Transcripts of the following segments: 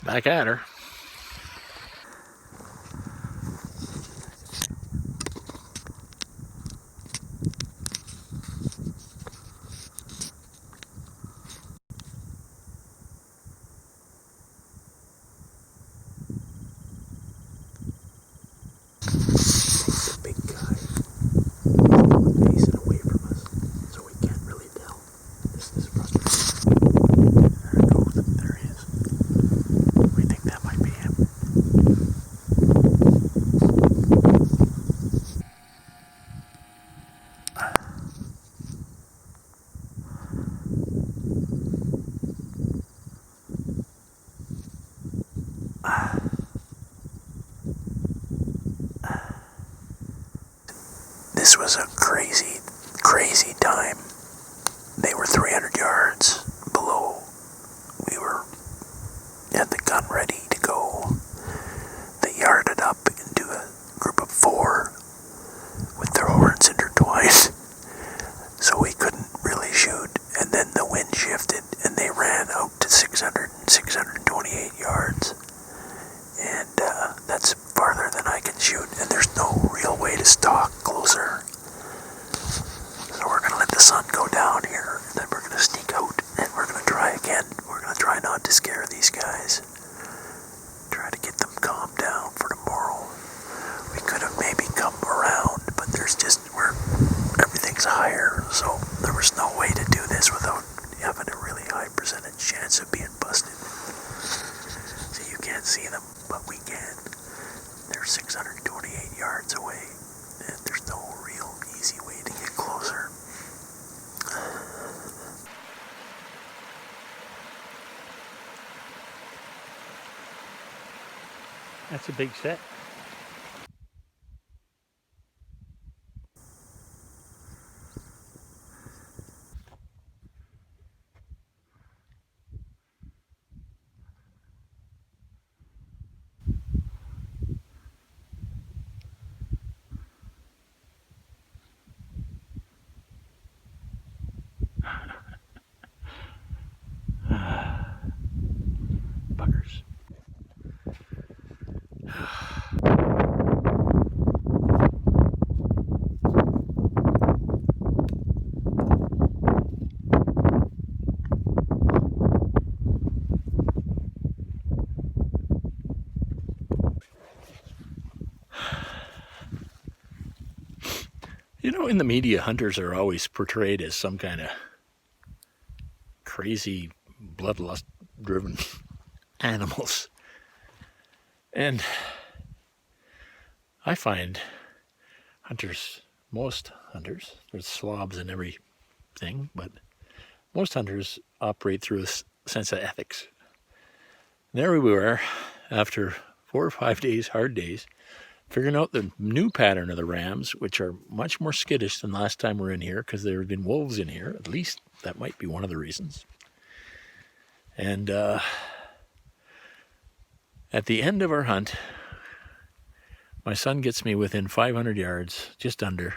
Back at her. He's a big guy. Facing away from us, so we can't really tell. This is frustrating. There it goes. There he is. We think that might be him. This was a crazy, crazy time. They were 300 yards below. We were had the gun ready to go. They yarded up into a group of 4 with their horns intertwined, so we couldn't really shoot. And then the wind shifted, and they ran out to 600 and 628 yards. And that's farther than I can shoot, and there's no real way to stalk closer. So we're going to let the sun go down here, and then we're going to sneak out, and we're going to try again. We're going to try not to scare these guys. Try to get them calmed down for tomorrow. We could have maybe come around, but there's just, everything's higher, so there was no way to do this without having a really high percentage chance of being busted. So you can't see them, but we can. They're 628 yards away, and there's no real easy way to get closer. That's a big set. Buggers. You know, in the media, hunters are always portrayed as some kind of crazy, bloodlust-driven animals. And I find most hunters, there's slobs in everything, but most hunters operate through a sense of ethics. And there we were, after 4 or 5 days, hard days, figuring out the new pattern of the rams, which are much more skittish than last time we were in here, because there have been wolves in here. At least that might be one of the reasons. And at the end of our hunt, my son gets me within 500 yards, just under.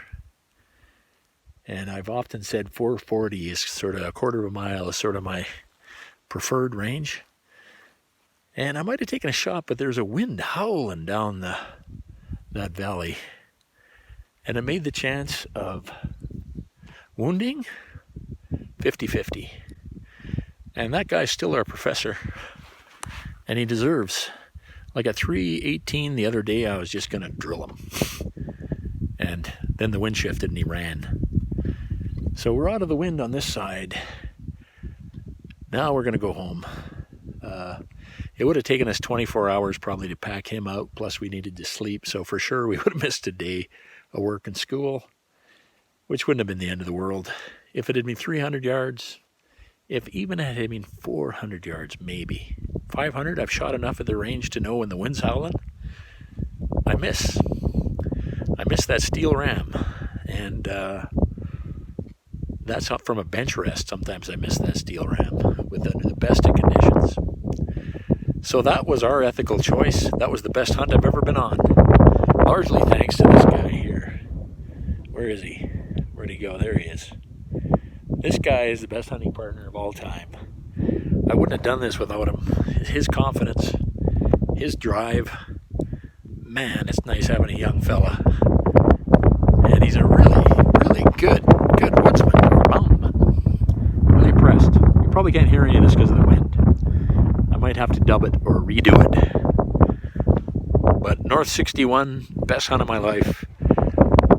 And I've often said 440 is sort of a quarter of a mile is sort of my preferred range. And I might have taken a shot, but there's a wind howling down that valley. And it made the chance of wounding 50-50. And that guy's still our professor. And he deserves. Like at 3:18 the other day, I was just going to drill him. And then the wind shifted and he ran. So we're out of the wind on this side. Now we're going to go home. It would have taken us 24 hours probably to pack him out, plus we needed to sleep. So for sure we would have missed a day of work and school, which wouldn't have been the end of the world. If it had been 300 yards, if even it had been 400 yards, maybe. 500, I've shot enough at the range to know when the wind's howling. I miss that steel ram. And that's not from a bench rest. Sometimes I miss that steel ram with the best of conditions. So that was our ethical choice. That was the best hunt I've ever been on. Largely thanks to this guy here. Where is he? Where'd he go? There he is. This guy is the best hunting partner of all time. I wouldn't have done this without him. His confidence, his drive. Man, it's nice having a young fella. And he's a really, really good woodsman or mountainman. Really impressed. You probably can't hear any of this because of the wind. I might have to dub it or redo it. But North 61, best hunt of my life.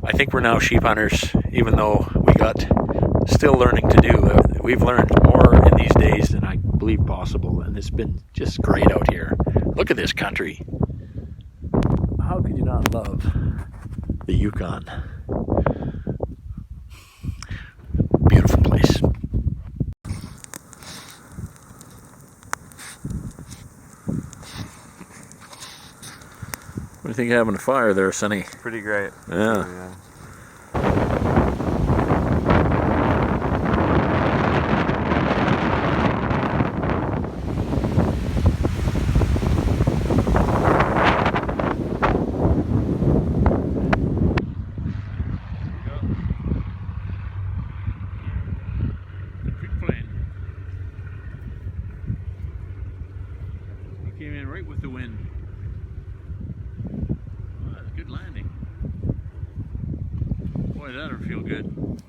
I think we're now sheep hunters, even though we got still learning to do. We've learned more in these days than I believe possible, and it's been just great out here. Look at this country. How could you not love the Yukon? Beautiful place. What do you think of having a fire there, Sonny? Pretty great. Yeah. Came in right with the wind. Wow, that's a good landing. Boy, that'll feel good.